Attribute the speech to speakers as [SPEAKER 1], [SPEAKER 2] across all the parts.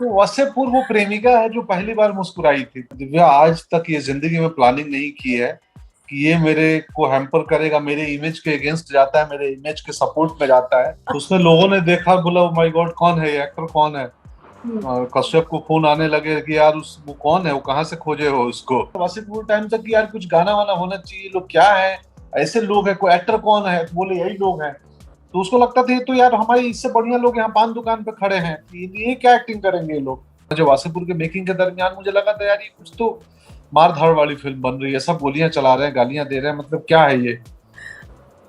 [SPEAKER 1] तो वसेपुर वो प्रेमिका है जो पहली बार मुस्कुराई थी। दिव्या आज तक ये जिंदगी में प्लानिंग नहीं की है कि ये मेरे को हैम्पर करेगा, मेरे इमेज के अगेंस्ट जाता है, मेरे इमेज के सपोर्ट में जाता है। तो उसमें लोगों ने देखा, बोला ओ माय गॉड कौन है ये एक्टर, कौन है। और कश्यप को फोन आने लगे कि यार उस वो कौन है, वो कहाँ से खोजे हो उसको। वसीपुर टाइम तक कि यार कुछ गाना वाना होना चाहिए, लोग क्या है ऐसे लोग है, कोई एक्टर कौन है, तो बोले यही लोग हैं। तो उसको लगता था ये तो यार हमारे इससे बढ़िया लोग यहाँ पान दुकान पे खड़े हैं, ये क्या एक्टिंग करेंगे ये लोग। जो वासेपुर के मेकिंग के दरमियान मुझे लगा था यार ये कुछ तो मार धाड़ वाली फिल्म बन रही है, सब गोलियां चला रहे हैं, गालियां दे रहे हैं, मतलब क्या है ये।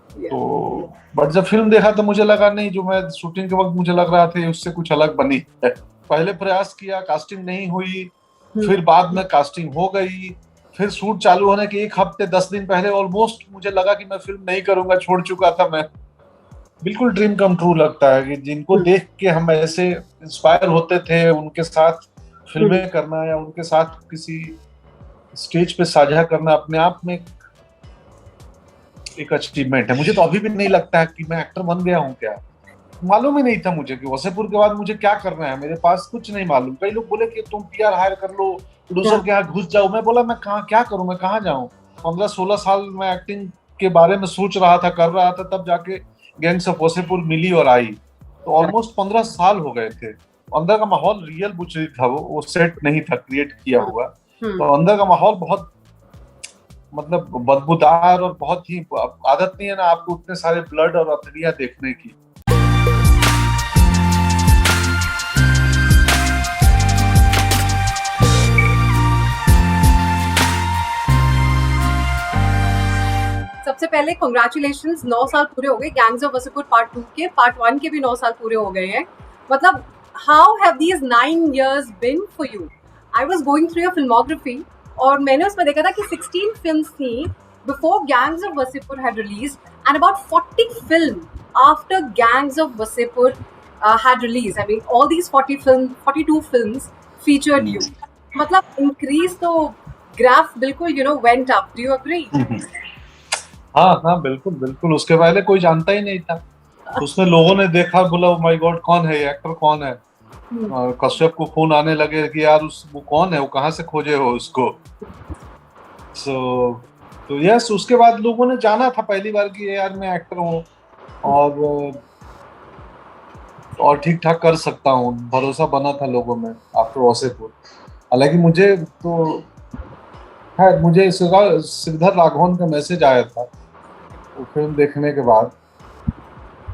[SPEAKER 1] तो बट जब फिल्म देखा तो मुझे लगा नहीं, जो मैं शूटिंग के वक्त मुझे लग रहा था उससे कुछ अलग बनी है। पहले प्रयास किया, कास्टिंग नहीं हुई, फिर बाद में कास्टिंग हो गई, फिर शूट चालू होने के एक हफ्ते 10 दिन पहले ऑलमोस्ट मुझे लगा कि मैं फिल्म नहीं करूंगा, छोड़ चुका था मैं। बिल्कुल ड्रीम कम ट्रू लगता है कि जिनको देख के हम ऐसे इंस्पायर होते थे, उनके साथ फिल्में करना या उनके साथ किसी स्टेज पे साझा करना अपने आप में एक अचीवमेंट है। मुझे तो अभी भी नहीं लगता है कि मैं एक्टर बन गया हूँ क्या। मालूम ही नहीं था मुझे कि वसेपुर के बाद मुझे क्या करना है, मेरे पास कुछ नहीं मालूम। कई लोग बोले कि तुम पीआर हायर कर लो, प्रोड्यूसर के यहाँ घुस जाओ। मैं बोला मैं कहाँ क्या करूँ, मैं कहाँ जाऊँ। 15-16 साल मैं एक्टिंग के बारे में सोच रहा था, कर रहा था, तब जाके गैंग्स ऑफ वसेपुर मिली और आई। तो ऑलमोस्ट 15 साल हो गए थे। अंदर का माहौल रियल बुचरी था, वो सेट नहीं था क्रिएट किया हुआ। तो अंदर का माहौल बहुत मतलब बदबूदार और बहुत ही, आदत नहीं है ना आपको उतने सारे ब्लड और अतड़ियां देखने की।
[SPEAKER 2] सबसे पहले कांग्रेचुलेशंस, 9 साल पूरे हो गए गैंग्स ऑफ वसेपुर पार्ट 2 के। पार्ट 1 के भी 9 साल पूरे हो गए हैं। मतलब how have these 9 years been for you? I was going through your filmography और मैंने उसमें देखा था कि 16 फिल्म्स थी before gangs of Wasseypur had released and about 40 film after gangs of Wasseypur had released. I mean, all these 42 films featured you. मतलब increase तो graph बिल्कुल went up. Do you agree?
[SPEAKER 1] हाँ हाँ बिल्कुल बिल्कुल। उसके पहले कोई जानता ही नहीं था। उसमें लोगों ने देखा, बोला ओ माय गॉड कौन है ये एक्टर, कौन है। और कश्यप को फोन आने लगे कि यार वो कौन है, वो कहाँ से खोजे हो उसको। तो यस, उसके बाद लोगों ने जाना था पहली बार कि यार मैं एक्टर हूँ और ठीक ठाक कर सकता हूँ। भरोसा बना था लोगों में आफ्टर वसेपुर। हालांकि मुझे तो मुझे श्रीधर राघवन का मैसेज आया था वो फिल्म देखने के बाद,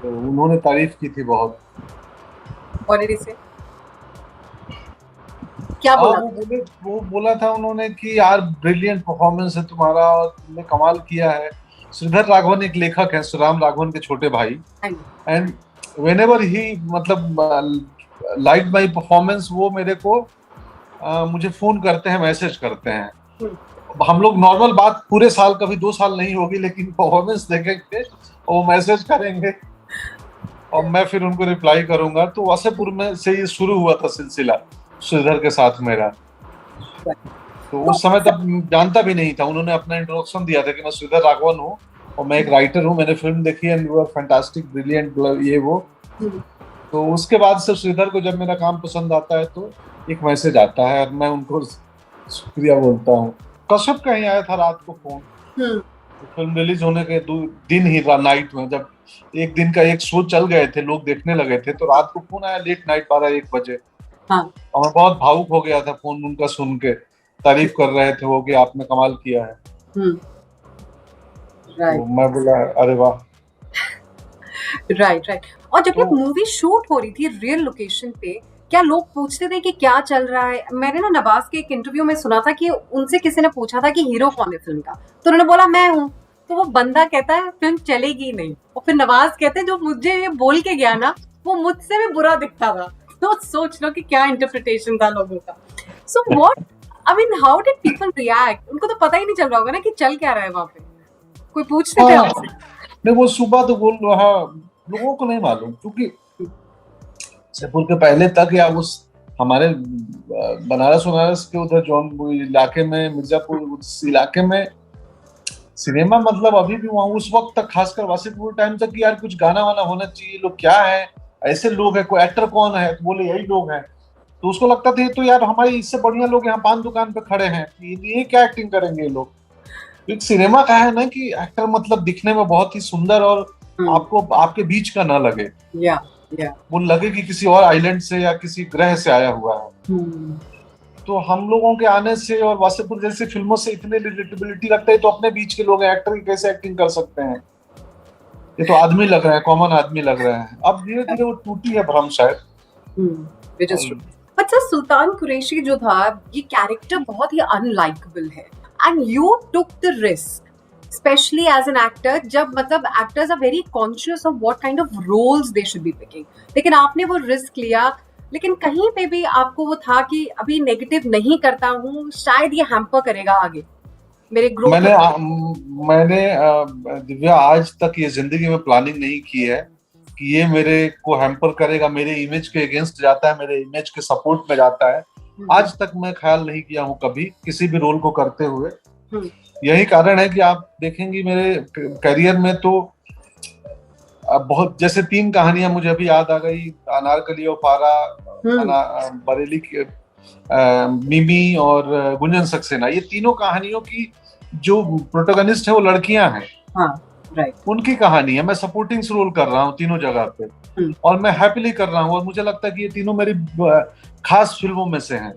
[SPEAKER 1] तो उन्होंने तारीफ की थी बहुत।
[SPEAKER 2] क्या बोला?
[SPEAKER 1] वो बोला था उन्होंने कि यार ब्रिलियंट परफॉर्मेंस है तुम्हारा और तुमने कमाल किया है। श्रीधर राघवन एक लेखक है, सुराम राघवन के छोटे भाई। एंड व्हेनेवर ही मतलब लाइक माय परफॉर्मेंस, वो मेरे को मुझे फोन करते हैं, मैसेज करते हैं। हम लोग नॉर्मल बात पूरे साल, कभी 2 साल नहीं होगी, लेकिन परफॉर्मेंस देखेंगे वो मैसेज करेंगे और मैं फिर उनको रिप्लाई करूंगा। तो वसेपुर में से ये शुरू हुआ था सिलसिला श्रीधर के साथ मेरा। तो उस समय तब जानता भी नहीं था। उन्होंने अपना इंट्रोडक्शन दिया था कि मैं श्रीधर राघवन हूँ और मैं एक राइटर हूँ, मैंने फिल्म देखी and you are fantastic, brilliant, ये वो। तो उसके बाद से श्रीधर को जब मेरा काम पसंद आता है तो एक मैसेज आता है और मैं उनको शुक्रिया बोलता हूँ। कश्यप का ही आया था रात को फोन, तो फिल्म रिलीज होने के दिन ही नाइट में, जब एक दिन का एक शो चल गए थे, लोग देखने लगे थे, तो रात को फोन आया लेट नाइट 12-1 बजे। हाँ। और मैं बहुत भावुक हो गया था फोन उनका सुन के। तारीफ कर रहे थे वो कि आपने कमाल किया है। तो मैं बोला अरे वाह।
[SPEAKER 2] राइट। और जब ये मूवी शूट हो रही थी रियल लोकेशन पे, क्या लोग पूछते थे कि क्या चल रहा है? मैंने ना नवाज के एक इंटरव्यू में सुना था कि उनसे किसी ने पूछा था कि हीरो कौन है फिल्म का, तो उन्होंने बोला मैं हूँ। तो वो बंदा कहता है फिल्म चलेगी नहीं, और फिर नवाज कहते हैं जो मुझे ये बोल के गया ना वो मुझसे भी बुरा दिखता था। तो सोच लो कि क्या इंटरप्रिटेशन था लोगों का। So what, I mean how did people react? उनको तो पता ही नहीं चल रहा होगा ना कि चल क्या रहा है वहां पे। कोई पूछते थे आपसे?
[SPEAKER 1] नहीं, वो सुबह तो बोल रहा, लोगों को नहीं मालूम, क्योंकि जयपुर के पहले तक या उस हमारे बनारस के उधर जौन इलाके में, मिर्जापुर उस इलाके में सिनेमा मतलब अभी भी वहाँ उस वक्त तक, खासकर वसेपुर टाइम तक, कि यार कुछ गाना वाना होना चाहिए, लोग क्या है ऐसे लोग हैं, कोई एक्टर कौन है, तो बोले यही लोग हैं। तो उसको लगता था ये तो यार हमारे इससे बढ़िया लोग यहाँ पान दुकान पे खड़े हैं, ये क्या एक्टिंग करेंगे ये लोग। एक सिनेमा का है ना कि एक्टर मतलब दिखने में बहुत ही सुंदर और आपको आपके बीच का ना लगे,
[SPEAKER 2] या
[SPEAKER 1] वो लगे कि किसी और आइलैंड से या किसी ग्रह से आया हुआ है। तो हम लोगों के आने से और वासेपुर जैसी फिल्मों से इतने रिलेटेबिलिटी लगता है, तो अपने बीच के लोग हैं, एक्टर की कैसे एक्टिंग कर सकते हैं, ये तो आदमी लग रहे हैं, कॉमन आदमी लग रहे हैं। अब धीरे धीरे वो टूटी है भ्रम शायद।
[SPEAKER 2] बट सर सुल्तान कुरैशी जो था, ये कैरेक्टर बहुत ही अनलाइकेबल है and you took the risk specially as an actor, जब मतलब actors are very conscious of what kind of roles they should be picking, लेकिन आपने वो रिस्क लिया, लेकिन कहीं पे भी आपको वो था कि अभी नेगेटिव नहीं करता हूँ, शायद ये हैम्पर करेगा आगे मेरे ग्रोथ।
[SPEAKER 1] मैंने दिव्या आज तक ये जिंदगी में प्लानिंग नहीं की है कि ये मेरे को हैम्पर करेगा, मेरे इमेज के अगेंस्ट जाता है, मेरे इमेज के सपोर्ट में जाता है। आज तक मैं ख्याल नहीं किया हूँ कभी किसी भी रोल को करते हुए। यही कारण है कि आप देखेंगे मेरे करियर में तो बहुत, जैसे 3 कहानियां मुझे अभी याद आ गई, अनारकली और फारा, बरेली की मिमी और गुंजन सक्सेना, ये तीनों कहानियों की जो प्रोटोगनिस्ट है वो लड़कियां हैं।
[SPEAKER 2] राइट,
[SPEAKER 1] उनकी कहानी है, मैं सपोर्टिंग रोल कर रहा हूँ तीनों जगह पे, और मैं हैप्पीली कर रहा हूँ, और मुझे लगता है कि ये तीनों मेरी खास फिल्मों में से हैं।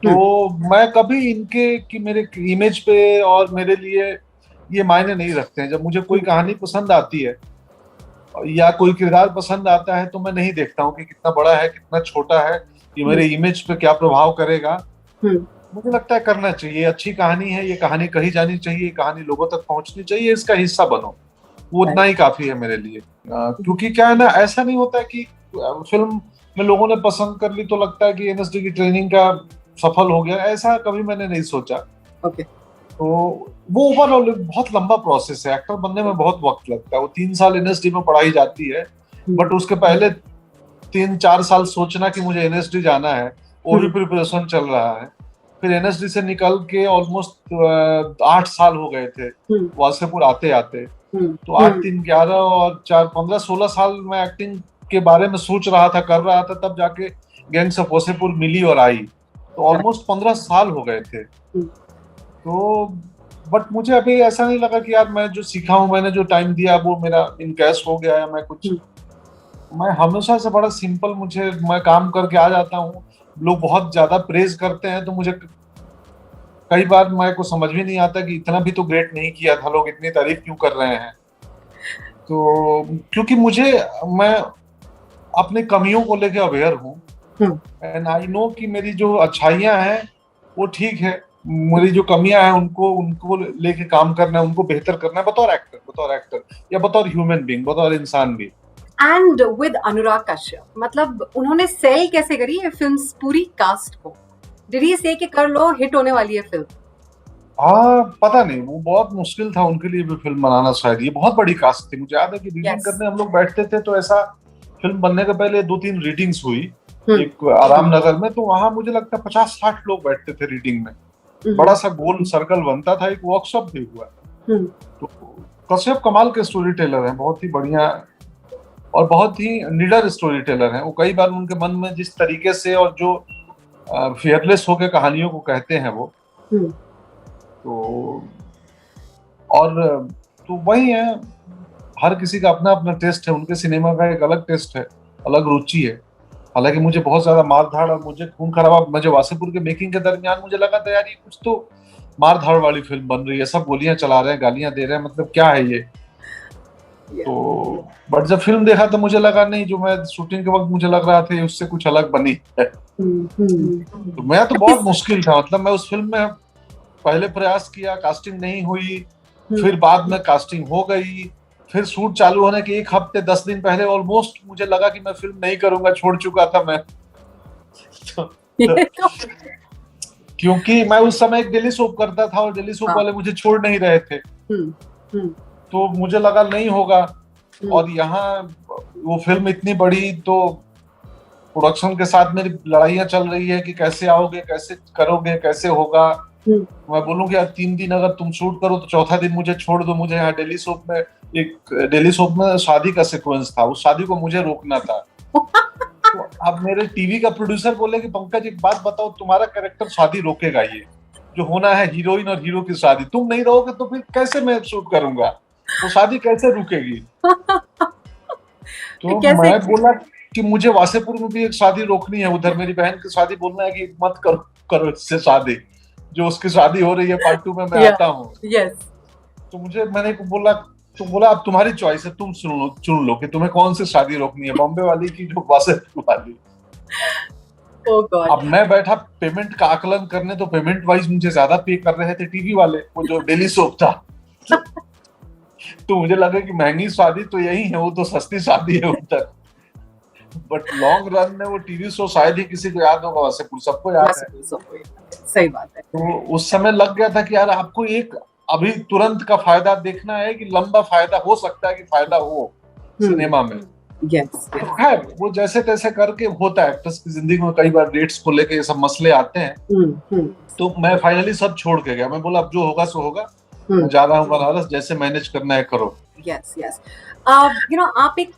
[SPEAKER 1] तो मैं कभी इनके कि मेरे इमेज पे और मेरे लिए ये मायने नहीं रखते हैं। जब मुझे कोई कहानी पसंद आती है या कोई किरदार पसंद आता है तो मैं नहीं देखता हूँ कि कितना बड़ा है कितना छोटा है, ये मेरे इमेज पे क्या प्रभाव करेगा। मुझे लगता है करना चाहिए, अच्छी कहानी है, ये कहानी कही जानी चाहिए, कहानी लोगों तक पहुंचनी चाहिए, इसका हिस्सा बनो, वो उतना ही काफी है मेरे लिए। क्योंकि क्या है ना, ऐसा नहीं होता है कि फिल्म में लोगों ने पसंद कर ली तो लगता है कि एनएसडी की ट्रेनिंग का सफल हो गया, ऐसा कभी मैंने नहीं सोचा। तो वो ओवरऑल बहुत लंबा प्रोसेस है, एक्टर बनने में बहुत वक्त लगता है। वो 3 साल एनएसडी में पढ़ाई जाती है, बट उसके पहले 3-4 साल सोचना कि मुझे एनएसडी जाना है, वो भी प्रिपरेशन चल रहा है। फिर एनएसडी से निकल के ऑलमोस्ट 8 साल हो गए थे वासेपुर आते आते। तो 8, 3, 11 और 4, 15, 16 साल मैं एक्टिंग के बारे में सोच रहा था, कर रहा था, तब जाके गैंग्स ऑफ वासेपुर मिली और आई। तो ऑलमोस्ट 15 साल हो गए थे। तो बट मुझे अभी ऐसा नहीं लगा कि यार मैं जो सीखा हूँ, मैंने जो टाइम दिया वो मेरा इनकैश हो गया है। मैं हमेशा से बड़ा सिंपल, मैं काम करके आ जाता हूँ। लोग बहुत ज्यादा प्रेज करते हैं तो मुझे कई बार मेरे को समझ भी नहीं आता कि इतना भी तो ग्रेट नहीं किया था, लोग इतनी तारीफ क्यों कर रहे हैं। तो क्योंकि मैं अपनी कमियों को लेके अवेयर हूँ, एंड आई नो कि मेरी जो अच्छाइयां हैं वो ठीक है, मेरी जो कमियां हैं उनको लेके काम करना है, उनको बेहतर करना है बतौर एक्टर या बतौर ह्यूमन बीइंग, बतौर इंसान भी।
[SPEAKER 2] एंड विद अनुराग कश्यप, मतलब उन्होंने सेल कैसे करी ये फिल्म पूरी कास्ट को? डिड ही से कि कर लो, हिट होने वाली है फिल्म?
[SPEAKER 1] पता नहीं, वो बहुत मुश्किल था उनके लिए भी फिल्म बनाना शायद। ये बहुत बड़ी कास्ट थी। मुझे याद है कि रीडिंग करने हम लोग बैठते थे तो ऐसा फिल्म बनने के पहले 2-3 रीडिंग्स हुई एक आराम नगर में, तो वहां मुझे लगता है 50-60 लोग बैठते थे रीडिंग में। बड़ा सा गोल सर्कल बनता था, एक वर्कशॉप भी हुआ। तो कश्यप कमाल के स्टोरी टेलर हैं, बहुत ही बढ़िया और बहुत ही निडर स्टोरी टेलर हैं। वो कई बार उनके मन में जिस तरीके से और जो फियरलेस होकर कहानियों को कहते हैं वो, तो वही है, हर किसी का अपना अपना टेस्ट है। उनके सिनेमा का एक अलग टेस्ट है, अलग रुचि है। हालांकि मुझे बहुत ज्यादा मारधाड़ और मुझे खून खराबा, मुझे वासेपुर के मेकिंग के दरमियान मुझे लगा था यार ये कुछ तो मारधाड़ वाली फिल्म बन रही है, सब गोलियां चला रहे हैं, गालियां दे रहे हैं, मतलब क्या है ये। तो बट जब फिल्म देखा तो मुझे लगा नहीं, जो मैं शूटिंग के वक्त मुझे लग रहा था उससे कुछ अलग बनी है। तो मैं तो बहुत मुश्किल था, मतलब मैं उस फिल्म में पहले प्रयास किया, कास्टिंग नहीं हुई, फिर बाद में कास्टिंग हो गई, फिर शूट चालू होने के 1 हफ्ते 10 दिन पहले ऑलमोस्ट मुझे लगा कि मैं फिल्म नहीं करूंगा, छोड़ चुका था मैं। क्योंकि मैं उस समय एक डेली सोप करता था और डेली सोप वाले मुझे छोड़ नहीं रहे थे। तो मुझे लगा नहीं होगा। और यहाँ वो फिल्म इतनी बड़ी, तो प्रोडक्शन के साथ मेरी लड़ाइयां चल रही है कि कैसे आओगे, कैसे करोगे, कैसे होगा। मैं बोलूं कि यार 3 दिन अगर तुम शूट करो तो चौथा दिन मुझे छोड़ दो। मुझे यहाँ डेली सोप में शादी का सीक्वेंस था, उस शादी को मुझे रोकना था। तो अब मेरे टीवी का प्रोड्यूसर बोले कि पंकज एक बात बताओ, तुम्हारा कैरेक्टर शादी रोकेगा, ये जो होना है हीरोइन और हीरो की शादी, तुम नहीं रहोगे तो फिर कैसे मैं शूट करूंगा, तो शादी कैसे रुकेगी? तो
[SPEAKER 2] कैसे?
[SPEAKER 1] मैं बोला कि मुझे वासेपुर में भी एक शादी रोकनी है, उधर मेरी बहन की शादी, बोलना है कि मत करो करो इससे शादी, जो उसकी शादी हो रही है पार्ट 2 में मैं आता हूँ।
[SPEAKER 2] यस।
[SPEAKER 1] तो मैंने बोला, तो बोला अब तुम्हारी चॉइस है, तुम चुन लो कि तुम्हें कौन सी शादी रोकनी है, बॉम्बे वाली की जो वासेपुर वाली।
[SPEAKER 2] Oh God.
[SPEAKER 1] अब मैं बैठा पेमेंट का आकलन करने, तो पेमेंट वाइज मुझे ज्यादा पे कर रहे थे टीवी वाले, वो जो डेली सोप था। तो मुझे लगा कि महंगी शादी तो यही है, वो तो सस्ती शादी है उधर। बट लॉन्ग रन में वो टीवी शो शायद ही किसी को याद होगा, वासेपुर सबको याद है।
[SPEAKER 2] सही बात है।
[SPEAKER 1] तो उस समय लग गया था कि यार आपको एक अभी तुरंत का फायदा देखना है कि लंबा फायदा हो सकता है कि फायदा हो सिनेमा में।
[SPEAKER 2] यस।
[SPEAKER 1] तो है वो जैसे तैसे करके होता है, एक्टर्स की जिंदगी में कई बार डेट्स को लेके ये सब मसले आते हैं। तो मैं फाइनली सब छोड़ के गया, मैं बोला अब जो होगा सो होगा, मैं जा रहा हूँ बनारस, जैसे मैनेज करना है करो।
[SPEAKER 2] Yes yes. आप एक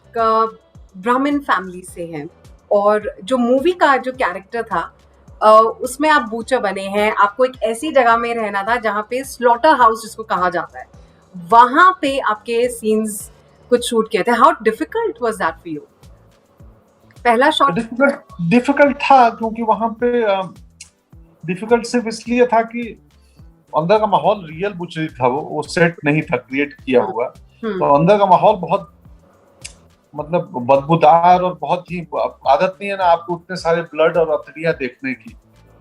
[SPEAKER 2] ब्राह्मण फैमिली से हैं, और जो मूवी का जो कैरेक्टर था उसमें आप बूचर बने हैं, आपको एक ऐसी जगह में रहना था जहाँ पे स्लॉटर हाउस जिसको कहा जाता है, वहां पे आपके सीन्स कुछ शूट किए थे। How difficult was that for you? पहला शॉट
[SPEAKER 1] डिफिकल्ट था, क्योंकि वहां पे डिफिकल्ट सिर्फ इसलिए था कि अंदर का माहौल रियल बुचरी था, वो सेट नहीं था क्रिएट किया हुआ। तो अंदर का माहौल बहुत मतलब बदबूदार और बहुत ही, आदत नहीं है ना आपको उतने सारे ब्लड और अतड़ियां देखने की,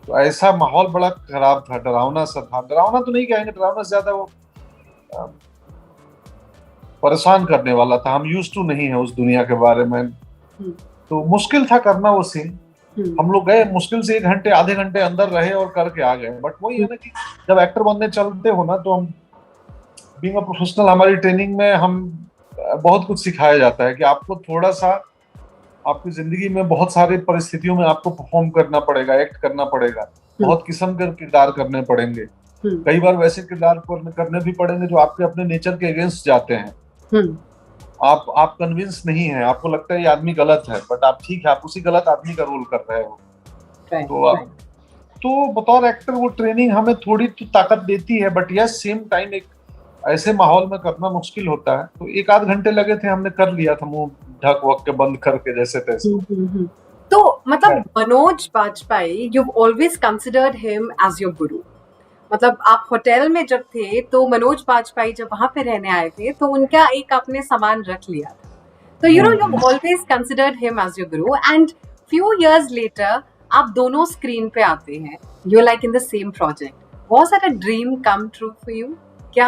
[SPEAKER 1] तो ऐसा माहौल बड़ा खराब था, डरावना सा था। डरावना तो नहीं कहेंगे, डरावना से ज्यादा वो परेशान करने वाला था। हम यूज टू नहीं है उस दुनिया के बारे में, तो मुश्किल था करना वो सीन। हम लोग गए, मुश्किल से 1 घंटे आधे घंटे अंदर रहे और करके आ गए। बट वही है ना कि जब एक्टर बनने चलते हो ना, तो हम बीइंग अ प्रोफेशनल, हमारी ट्रेनिंग में हम बहुत कुछ सिखाया जाता है कि आपको थोड़ा सा आपकी जिंदगी में बहुत सारी परिस्थितियों में आपको परफॉर्म करना पड़ेगा, एक्ट करना पड़ेगा, बहुत किस्म के किरदार करने पड़ेंगे। कई बार वैसे किरदार करने भी पड़ेंगे जो आपके अपने नेचर के अगेंस्ट जाते हैं। आप कन्विंस नहीं है, आपको लगता है ये आदमी गलत है, बट आप ठीक है, आप उसी गलत आदमी का रोल कर रहे हो। तो बतौर एक्टर वो ट्रेनिंग हमें थोड़ी तो ताकत देती है, बट यस सेम टाइम एक ऐसे माहौल में करना मुश्किल होता है। तो 1 आध घंटे लगे थे, हमने कर लिया था मुंह ढक वक के बंद करके जैसे तैसे।
[SPEAKER 2] तो मतलब Manoj Bajpayee, you've always considered him as your guru. मतलब आप होटल में जब थे तो मनोज बाजपेयी जब वहां पे रहने आए थे तो उनका एक आपने सामान रख लिया था, तो you've always considered him as your guru, and few years later आप दोनों स्क्रीन पे आते हैं, you're like in the same project. Was that a dream come true for you? क्या?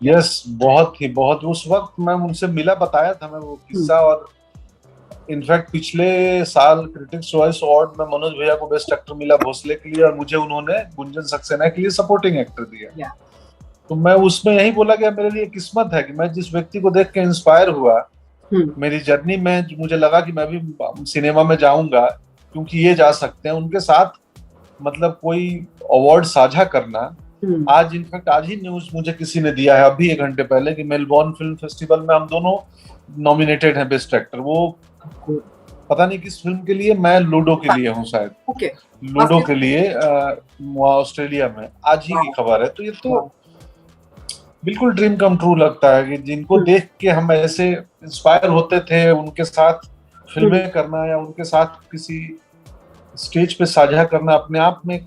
[SPEAKER 1] यस बहुत उस वक्त मैं उनसे मिला, बताया था मैं वो किस्सा। और इनफैक्ट पिछले साल क्रिटिक्स चॉइस अवार्ड में मनोज भैया को बेस्ट एक्टर मिला भोसले के लिए, और मुझे उन्होंने गुंजन सक्सेना के लिए सपोर्टिंग एक्टर दिया। तो मैं उसमें यही बोला कि मेरे लिए किस्मत है कि मैं जिस व्यक्ति को देख के इंस्पायर हुआ मेरी जर्नी में, मुझे लगा कि मैं भी सिनेमा में जाऊंगा क्योंकि ये जा सकते हैं, उनके साथ मतलब कोई अवार्ड साझा करना। आज इनफैक्ट आज ही न्यूज मुझे किसी ने दिया है अभी 1 घंटे पहले कि मेलबोर्न फिल्म फेस्टिवल में हम दोनों नॉमिनेटेड हैं बेस्ट एक्टर। वो पता नहीं किस फिल्म के लिए, मैं लूडो के लिए हूँ शायद, लूडो के लिए ऑस्ट्रेलिया में, आज ही की खबर है। तो ये तो बिल्कुल ड्रीम कम ट्रू लगता है कि जिनको देख के हम ऐसे इंस्पायर होते थे, उनके साथ फिल्में करना या उनके साथ किसी स्टेज पे साझा करना अपने आप में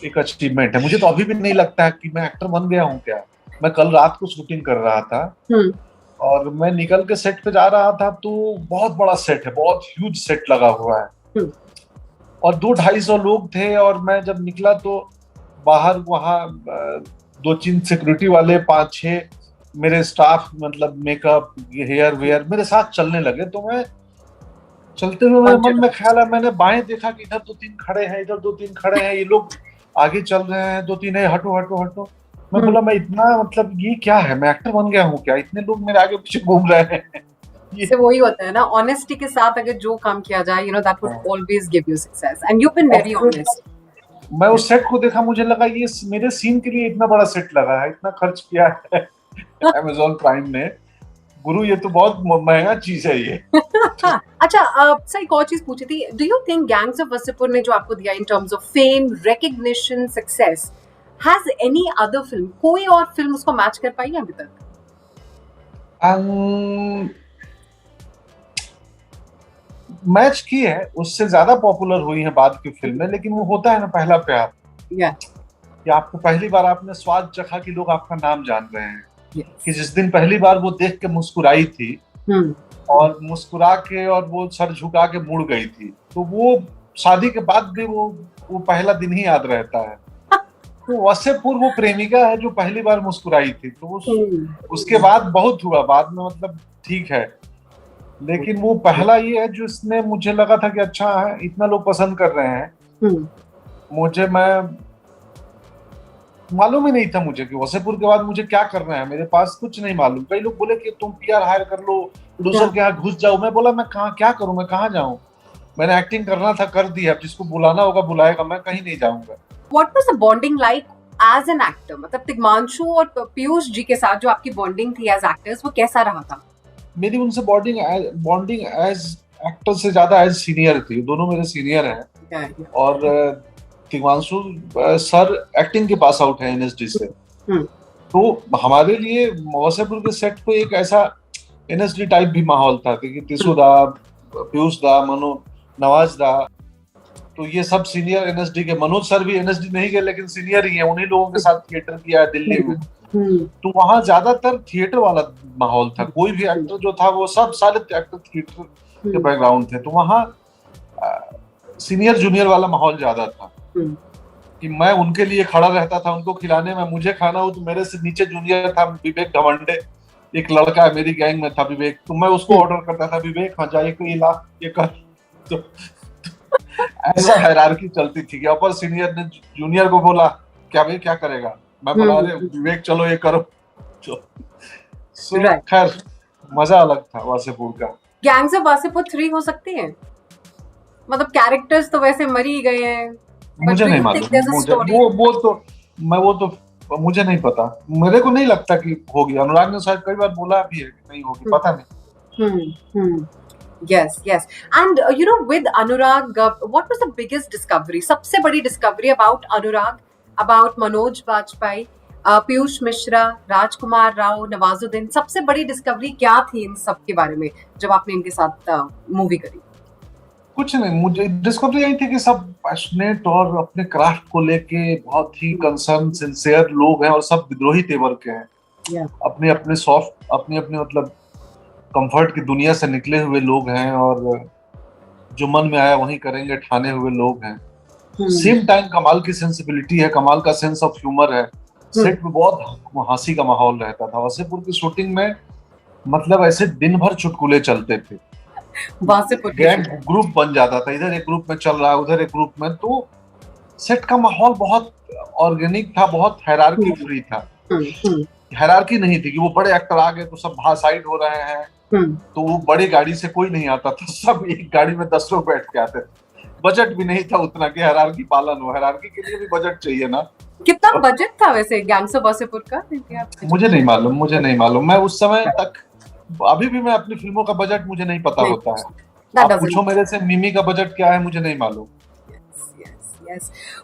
[SPEAKER 1] एक अचीवमेंट है। मुझे तो अभी भी नहीं लगता है कि मैं एक्टर बन गया हूँ क्या। मैं कल रात को शूटिंग कर रहा था और मैं निकल के सेट पे जा रहा था, तो बहुत बड़ा सेट है, बहुत ह्यूज सेट लगा हुआ है और 200-250 लोग थे। और मैं जब निकला तो बाहर वहाँ 2-3 सिक्योरिटी वाले, 5-6 मेरे स्टाफ, मतलब मेकअप हेयर वेयर मेरे साथ चलने लगे। तो मैं चलते हुए मेरे मन में ख्याल है, मैंने बाएं देखा कि इधर 2-3 खड़े हैं, इधर 2-3 खड़े हैं, ये लोग आगे चल रहे हैं, 2-3 है, हटो हटो हटो। मैं बोला मैं इतना, मतलब ये क्या है, मैं एक्टर बन गया हूँ क्या, इतने लोग मेरे आगे पीछे घूम रहे हैं।
[SPEAKER 2] ये वही होता है ना, ऑनेस्टी के साथ अगर जो काम किया जाए, that would always give you success, and you been very honest.
[SPEAKER 1] मैं उस सेट को देखा, मुझे लगा ये मेरे सीन के लिए इतना बड़ा सेट लगा है, इतना खर्च किया है अमेज़न प्राइम ने, गुरु ये तो बहुत महंगा चीज है ये।
[SPEAKER 2] अच्छा, सर एक और चीज पूछी थी, do you think gangs of Wasseypur ने जो आपको दिया in terms of fame, recognition, success, has any other film, कोई और फिल्म उसको मैच कर पाई है अभी तक?
[SPEAKER 1] मैच की है, उससे ज्यादा पॉपुलर हुई है बाद की फिल्में, लेकिन वो होता है ना पहला प्यार,
[SPEAKER 2] Yeah.
[SPEAKER 1] कि आपको पहली बार आपने स्वाद चखा कि लोग आपका नाम जान रहे हैं।
[SPEAKER 2] Yes.
[SPEAKER 1] कि जिस दिन पहली बार वो देख के मुस्कुराई थी और मुस्कुरा के और वो सर झुका के मुड़ गई थी, तो वो शादी के बाद भी वो पहला दिन ही याद रहता है। तो वसेपुर वो प्रेमिका है जो पहली बार मुस्कुराई थी, तो उसके बाद बहुत हुआ बाद में, मतलब ठीक है, लेकिन वो पहला ये है जो इसने मुझे लगा था कि अच्छा है, इतना लोग पसंद कर रहे हैं। मैं मालूम ही नहीं था मुझे कि वसेपुर के बाद मुझे क्या करना है, मेरे पास कुछ नहीं मालूम। कई लोग बोले कि तुम पीआर हायर कर लो, प्रोड्यूसर के यहाँ घुस जाओ। मैं बोला मैं क्या करूं, मैं कहाँ जाऊं, मैंने एक्टिंग करना था कर दिया, जिसको बुलाना होगा बुलाएगा, मैं कहीं नहीं जाऊंगा।
[SPEAKER 2] What was the bonding like as an actor? मतलब तिग्मांशु और पीयूष जी के साथ जो आपकी बॉन्डिंग थी एज एक्टर्स, वो कैसा रहा था?
[SPEAKER 1] मेरी उनसे बॉन्डिंग एज एक्टर से ज्यादा एज सीनियर थी। दोनों मेरे सीनियर हैं और तिग्मांशु सर एक्टिंग के पास आउट है एनएसडी से। तो हमारे लिए वसेपुर के सेट पे एक ऐसा एनएसडी टाइप भी माहौल था कि तिसु दा, पीयूष दा, मनो, नवाज दा, तो ये सब सीनियर एनएसडी के। मनोज सर भी एनएसडी नहीं गए लेकिन सीनियर ही है, उन्हीं लोगों के साथ थिएटर किया है दिल्ली में। तो वहाँ ज्यादातर थिएटर वाला माहौल था, कोई भी एक्टर जो था वो सब सारे एक्टर थिएटर के बैकग्राउंड थे। तो वहाँ सीनियर जूनियर वाला माहौल ज्यादा था कि मैं उनके लिए खड़ा रहता था, उनको खिलाने में। मुझे खाना हो तो मेरे से नीचे जूनियर था विवेक घमंडे, एक लड़का है मेरी गैंग में था विवेक, तो मैं उसको ऑर्डर करता था, विवेक हाँ जाए ये ला ये कर। तो ऐसा हायरार्की चलती थी कि अपर सीनियर ने जूनियर को बोला क्या भाई क्या करेगा, मैं बोला अरे विवेक चलो ये करो। खैर मजा अलग था वासेपुर का।
[SPEAKER 2] गैंग्स ऑफ वासेपुर 3 हो सकती है? मतलब कैरेक्टर्स तो वैसे मर ही गए हैं,
[SPEAKER 1] मुझे नहीं मालूम, वो तो मुझे नहीं पता, मेरे को नहीं लगता कि होगी। अनुराग ने शायद कई बार बोला भी है कि नहीं होगी, पता नहीं।
[SPEAKER 2] Yes. And you know, with Anurag, what was the biggest discovery? सबसे बड़ी discovery about Anurag, about Manoj Bajpayee, Piyush Mishra, राजकुमार राव, नवाजुद्दीन, सबसे बड़ी डिस्कवरी क्या थी इन सब के बारे में जब आपने इनके साथ मूवी करी?
[SPEAKER 1] कुछ नहीं, मुझे डिस्कवरी यही थी कि सब पैशनेट और अपने क्राफ्ट को लेके बहुत ही कंसर्न सिंसियर लोग हैं और सब विद्रोही तेवर के हैं। अपने अपने सॉफ्ट, अपने अपने मतलब कंफर्ट की दुनिया से निकले हुए लोग हैं और जो मन में आया वही करेंगे ठाने हुए लोग हैं। सेम टाइम कमाल की सेंसिबिलिटी है, कमाल का सेंस ऑफ ह्यूमर है। सेट में बहुत हंसी का माहौल रहता था। वसेपुर की शूटिंग में मतलब ऐसे दिन भर चुटकुले चलते थे, गैंग ग्रुप बन जाता था, इधर एक ग्रुप में चल रहा है उधर एक ग्रुप में। तो सेट का माहौल बहुत ऑर्गेनिक था, बहुत हायरार्की फ्री था। हायरार्की नहीं थी कि वो बड़े एक्टर आ गए तो सब बाहर साइड हो रहे हैं, तो वो बड़ी गाड़ी से कोई नहीं आता था, सब एक गाड़ी में 10 लोग बैठ के आते थे। बजट भी नहीं था उतना कि हायरार्की पालन हो, हायरार्की के लिए भी बजट चाहिए ना।
[SPEAKER 2] कितना बजट था वैसे गैंग्स ऑफ वासेपुर का?
[SPEAKER 1] मुझे नहीं मालूम, मैं उस समय तक, अभी भी मैं अपनी फिल्मों का बजट मुझे नहीं पता होता है। आप पूछो मेरे से मिमी का बजट क्या है, मुझे नहीं मालूम।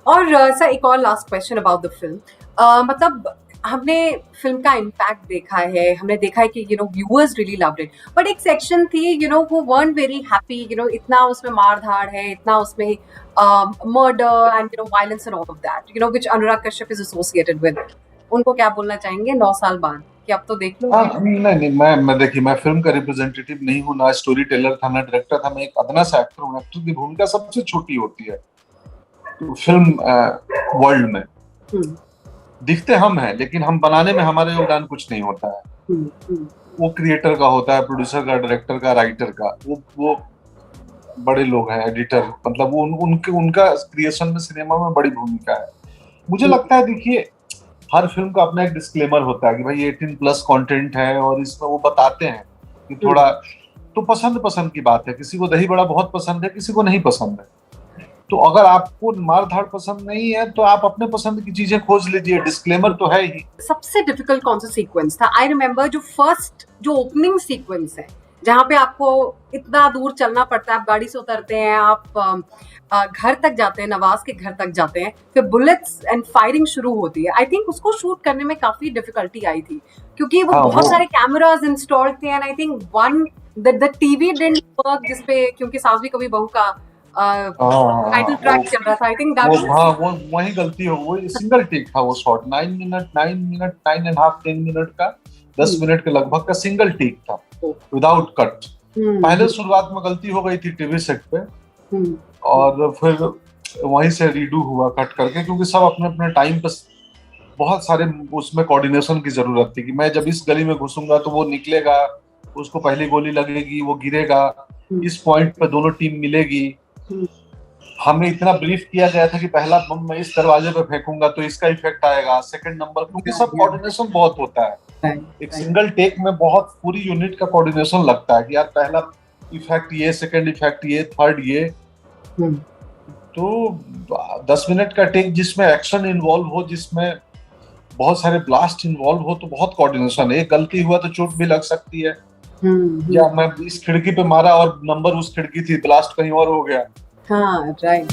[SPEAKER 2] और सर एक और last question about the film, मतलब हमने फिल्म का इम्पैक्ट देखा है, हमने देखा है कि viewers really loved it, but एक सेक्शन थी who weren't very happy, इतना उसमें मार धाड़ है, इतना उसमें murder and violence and all of that, which Anurag Kashyap is associated with. उनको क्या बोलना चाहेंगे 9 साल बाद कि अब तो देख लो?
[SPEAKER 1] नहीं, मैं देखिए, मैं फिल्म का रिप्रेजेंटेटिव नहीं हूँ, ना स्टोरी टेलर था, ना डायरेक्टर था, मैं एक अदना सा एक्टर हूँ। एक्टर की भूमिका सबसे छोटी होती है फिल्म वर्ल्ड में। दिखते हम हैं लेकिन हम बनाने में हमारा योगदान कुछ नहीं होता है। वो क्रिएटर का होता है, प्रोड्यूसर का, डायरेक्टर का, राइटर का। वो बड़े लोग हैं, एडिटर, मतलब वो उनका क्रिएशन में, सिनेमा में बड़ी भूमिका है। मुझे लगता है देखिए, हर फिल्म का अपना एक डिस्क्लेमर होता है कि भाई 18+ कंटेंट है, और इसमें वो बताते हैं कि थोड़ा तो पसंद की बात है। किसी को दही बड़ा बहुत पसंद है, किसी को नहीं पसंद है। तो अगर आपको मार धाड़ पसंद नहीं है तो आप अपने पसंद की चीजें खोज लीजिए, डिस्क्लेमर तो है ही।
[SPEAKER 2] सबसे डिफिकल्ट कौन सा सीक्वेंस था? आई रिमेम्बर जो फर्स्ट जो ओपनिंग सीक्वेंस है, जहाँ पे आपको इतना दूर चलना पड़ता है, आप गाड़ी से उतरते हैं, आप घर तक जाते हैं, नवाज के घर तक जाते हैं, फिर बुलेट्स एंड फायरिंग शुरू होती है। आई थिंक उसको शूट करने में काफी डिफिकल्टी आई थी, क्योंकि वो बहुत सारे कैमरास इंस्टॉल्ड थे, and I think one the TV didn't work, जिसपे क्योंकि सास भी कभी बहू का टाइटल ट्रैक चल रहा था। आई थिंक दैट
[SPEAKER 1] वो वही गलती हो, वो सिंगल टेक था वो शॉट, 9.5 मिनट का, 10 मिनट के लगभग का सिंगल टेक था, विदाउट कट। पहले शुरुआत में गलती हो गई थी टीवी सेट पे, और फिर वहीं से रीडू हुआ कट करके, क्योंकि सब अपने अपने टाइम पे, बहुत सारे उसमें कोऑर्डिनेशन की जरूरत थी कि मैं जब इस गली में घुसूंगा तो वो निकलेगा, उसको पहली गोली लगेगी, वो गिरेगा, इस पॉइंट पे दोनों टीम मिलेगी। हमें इतना ब्रीफ किया गया था कि पहला बम मैं इस दरवाजे पे फेंकूंगा तो इसका इफेक्ट आएगा, सेकंड नंबर, क्योंकि सब कोऑर्डिनेशन बहुत होता है। एक सिंगल टेक में बहुत पूरी यूनिट का कोऑर्डिनेशन लगता है कि यार पहला इफेक्ट ये, सेकंड इफेक्ट ये, थर्ड ये। तो 10 मिनट का टेक जिसमें एक्शन इन्वॉल्व हो, जिसमें बहुत सारे ब्लास्ट इन्वॉल्व हो, तो बहुत कोऑर्डिनेशन है। एक गलती हुआ तो चोट भी लग सकती है, या मैं इस खिड़की पे मारा और नंबर उस खिड़की थी, ब्लास्ट कहीं और हो गया।
[SPEAKER 2] हाँ, राइट।